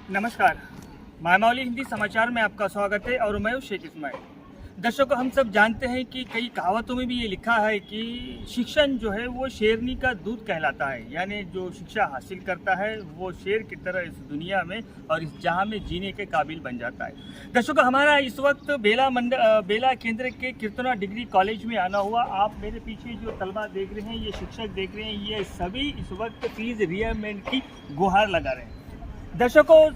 नमस्कार, मायमौली हिंदी समाचार में आपका स्वागत है और मैं हूं शेख इस्माइल। दर्शकों, हम सब जानते हैं कि कई कहावतों में भी ये लिखा है कि शिक्षण जो है वो शेरनी का दूध कहलाता है, यानी जो शिक्षा हासिल करता है वो शेर की तरह इस दुनिया में और इस जहां में जीने के काबिल बन जाता है। दर्शकों, हमारा इस वक्त बेला केंद्र के कीर्तना डिग्री कॉलेज में आना हुआ। आप मेरे पीछे जो तलबा देख रहे हैं, ये शिक्षक देख रहे हैं, ये सभी इस वक्त फीस रियरमेंट की गुहार लगा रहे हैं। दर्शकों,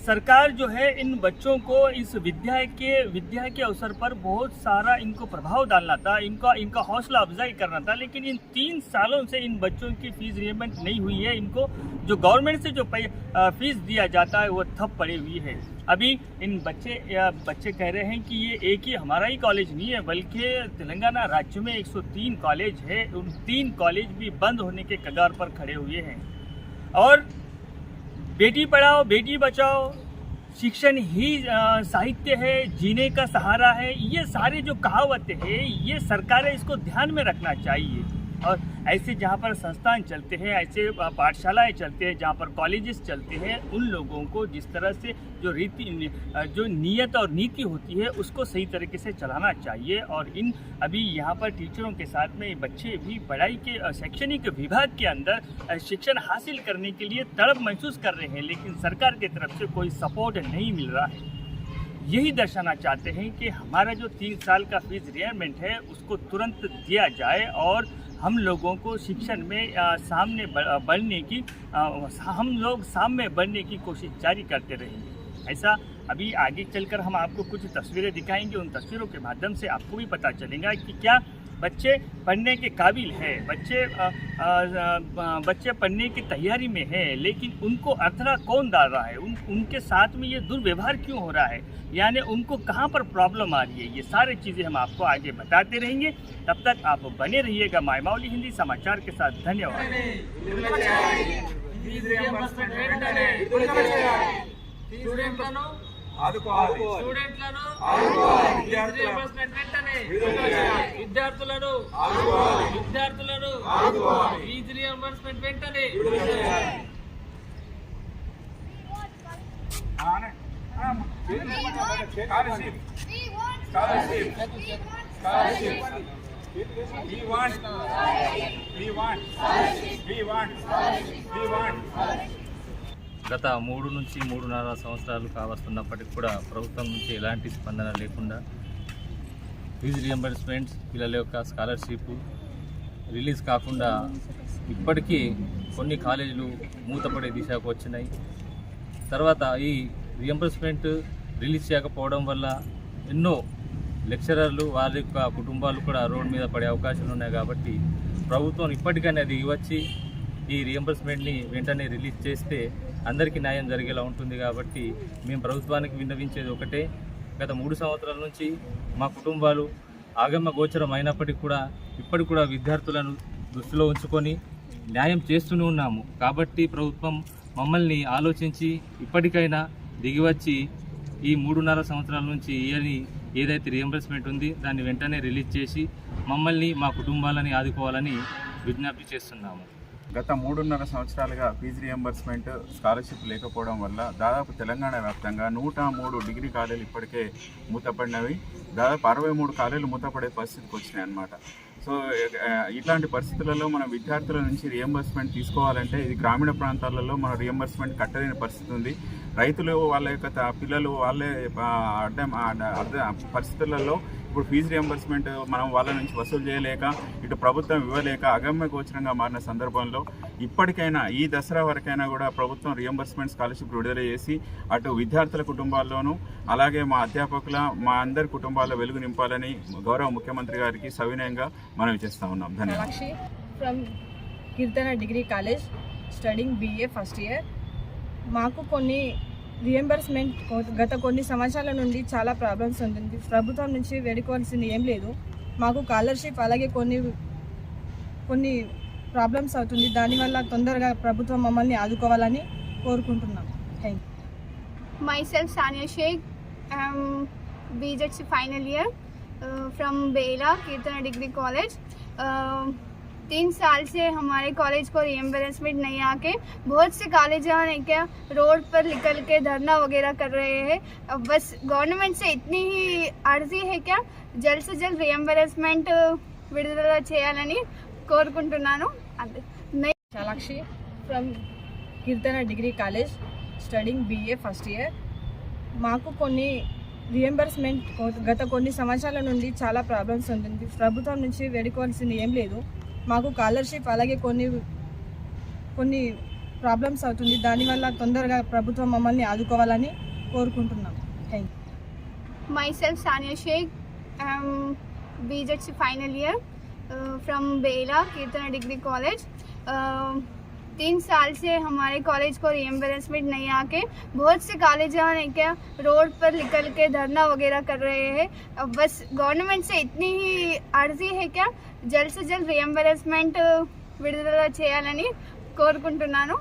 सरकार जो है इन बच्चों को इस विद्या के अवसर पर बहुत सारा इनको प्रभाव डालना था, इनका हौसला अफजाई करना था, लेकिन इन 3 सालों से इन बच्चों की फीस रियरमेंट नहीं हुई है। इनको जो गवर्नमेंट से जो फीस दिया जाता है वो ठप पड़ी हुई है। अभी इन बच्चे कह रहे हैं कि ये एक ही हमारा ही कॉलेज नहीं है, बल्कि तेलंगाना राज्य में 103 कॉलेज है। उन 3 कॉलेज भी बंद होने के कगार पर खड़े हुए हैं। और बेटी पढ़ाओ बेटी बचाओ, शिक्षण ही साहित्य है, जीने का सहारा है, ये सारे जो कहावतें हैं, ये सरकारें इसको ध्यान में रखना चाहिए। और ऐसे जहाँ पर संस्थान चलते हैं, ऐसे पाठशालाएं चलते हैं, जहाँ पर कॉलेजेस चलते हैं, उन लोगों को जिस तरह से जो नियत और नीति होती है उसको सही तरीके से चलाना चाहिए। और अभी यहाँ पर टीचरों के साथ में बच्चे भी पढ़ाई के शैक्षणिक विभाग के अंदर शिक्षण हासिल करने के लिए तड़प महसूस कर रहे हैं, लेकिन सरकार की तरफ से कोई सपोर्ट नहीं मिल रहा है। यही दर्शाना चाहते हैं कि हमारा जो 3 साल का फीस रियरमेंट है उसको तुरंत दिया जाए और हम लोगों को शिक्षण में सामने बढ़ने की कोशिश जारी करते रहेंगे। ऐसा अभी आगे चलकर हम आपको कुछ तस्वीरें दिखाएंगे। उन तस्वीरों के माध्यम से आपको भी पता चलेगा कि क्या बच्चे पढ़ने के काबिल है, बच्चे पढ़ने की तैयारी में है, लेकिन उनको अर्थरा कौन डाल रहा है, उनके साथ में ये दुर्व्यवहार क्यों हो रहा है, यानी उनको कहाँ पर प्रॉब्लम आ रही है। ये सारी चीज़ें हम आपको आगे बताते रहेंगे। तब तक आप बने रहिएगा मायमौली हिंदी समाचार के साथ। धन्यवाद। విద్యార్థులను ఫీజు రియంబర్స్మెంట్ వెంటనే గత 3 నుంచి 3.5 సంవత్సరాలు కావస్తున్నప్పటికీ కూడా ప్రభుత్వం నుంచి ఎలాంటి స్పందన లేకుండా ఫీజు రియంబర్స్మెంట్స్, పిల్లల యొక్క స్కాలర్షిప్ రిలీజ్ కాకుండా ఇప్పటికీ కొన్ని కాలేజీలు మూతపడే దిశకు వచ్చినాయి. తర్వాత ఈ రియంబర్స్మెంట్ రిలీజ్ చేయకపోవడం వల్ల ఎన్నో లెక్చరర్లు వారి యొక్క కుటుంబాలు కూడా రోడ్డు మీద పడే అవకాశాలు ఉన్నాయి. కాబట్టి ప్రభుత్వం ఇప్పటికైనా అది వచ్చి ఈ రియంబర్స్మెంట్ని వెంటనే రిలీజ్ చేస్తే అందరికీ న్యాయం జరిగేలా ఉంటుంది. కాబట్టి మేము ప్రభుత్వానికి విన్నవించేది ఒకటే, గత 3 సంవత్సరాల నుంచి మా కుటుంబాలు ఆగమ్య గోచరం అయినప్పటికీ కూడా ఇప్పటికి కూడా విద్యార్థులను దృష్టిలో ఉంచుకొని న్యాయం చేస్తూనే ఉన్నాము. కాబట్టి ప్రభుత్వం మమ్మల్ని ఆలోచించి ఇప్పటికైనా దిగివచ్చి ఈ 3.5 సంవత్సరాల నుంచి ఇయర్ని ఏదైతే రియంబర్స్మెంట్ ఉంది దాన్ని వెంటనే రిలీజ్ చేసి మమ్మల్ని మా కుటుంబాలని ఆదుకోవాలని విజ్ఞప్తి చేస్తున్నాము. గత 3.5 సంవత్సరాలుగా ఫీజు రియంబర్స్మెంట్, స్కాలర్షిప్ లేకపోవడం వల్ల దాదాపు తెలంగాణ వ్యాప్తంగా 103 డిగ్రీ కాలేజీలు ఇప్పటికే మూతపడినవి. దాదాపు 63 కాలేజీలు మూతపడే పరిస్థితికి వచ్చినాయి అన్నమాట. సో ఇట్లాంటి పరిస్థితులలో మన విద్యార్థుల నుంచి రియంబర్స్మెంట్ తీసుకోవాలంటే ఇది గ్రామీణ ప్రాంతాలలో మన రియంబర్స్మెంట్ కట్టలేని పరిస్థితి ఉంది. రైతులు వాళ్ళ యొక్క పిల్లలు వాళ్ళే పరిస్థితులలో ఇప్పుడు ఫీజు రియంబర్స్మెంట్ మనం వాళ్ళ నుంచి వసూలు చేయలేక, ఇటు ప్రభుత్వం ఇవ్వలేక అగమ్య గోచరంగా మారిన సందర్భంలో ఇప్పటికైనా ఈ దసరా వరకైనా కూడా ప్రభుత్వం రియంబర్స్మెంట్ స్కాలర్షిప్ విడుదల చేసి అటు విద్యార్థుల కుటుంబాల్లోనూ అలాగే మా అధ్యాపకుల మా అందరి కుటుంబాల్లో వెలుగు నింపాలని గౌరవ ముఖ్యమంత్రి గారికి సవినయంగా మనవి చేస్తా ఉన్నాం. ధన్యవాదాలు. From Keerthana degree college studying BA first year. మాకు కొన్ని రియంబర్స్మెంట్ గత కొన్ని సంవత్సరాల నుండి చాలా ప్రాబ్లమ్స్ ఉంటుంది. ప్రభుత్వం నుంచి వేడుకోవాల్సింది ఏం లేదు. మాకు స్కాలర్షిప్ అలాగే కొన్ని ప్రాబ్లమ్స్ అవుతుంది. దానివల్ల తొందరగా ప్రభుత్వం మమ్మల్ని ఆదుకోవాలని కోరుకుంటున్నాం. Thank you. Myself Sania Sheikh. I'm BJC final year from Bela Kirtana Degree College. 3 साल से हमारे कॉलेज को रिएम्बर्समेंट नहीं आके बहुत से कॉलेज हैं क्या रोड पर निकल के धरना वगैरह कर रहे हैं। अब बस गवर्नमेंट से इतनी ही अर्जी है क्या जल्द से जल्द रिएम्बर्समेंट విడుదల చేయాలని కోరుకుంటున్నాను। అంతే। చాలాక్షి from Keerthana degree college studying BA first year. మాకు కొన్ని రియంబర్స్మెంట్ గత కొన్ని సంవత్సరాల నుండి చాలా ప్రాబ్లమ్స్ ఉంటుంది. ప్రభుత్వం నుంచి వేడుకోవాల్సింది ఏం లేదు. మాకు స్కాలర్షిప్ అలాగే కొన్ని ప్రాబ్లమ్స్ అవుతుంది. దానివల్ల తొందరగా ప్రభుత్వం మమ్మల్ని ఆదుకోవాలని కోరుకుంటున్నాం. Thank you. Myself Sania Sheikh, BZC final year from Bela Keerthana degree college. 3 साल से हमारे कॉलेज को रिएम्बर्समेंट नहीं आके बहुत से कॉलेज हैं क्या रोड पर निकल के धरना वगैरह कर रहे हैं। अब बस गवर्नमेंट से इतनी ही अर्जी है क्या जल्द से जल्द रिएम्बर्समेंट విడుదల చేయాలని కోరుకుంటున్నాను।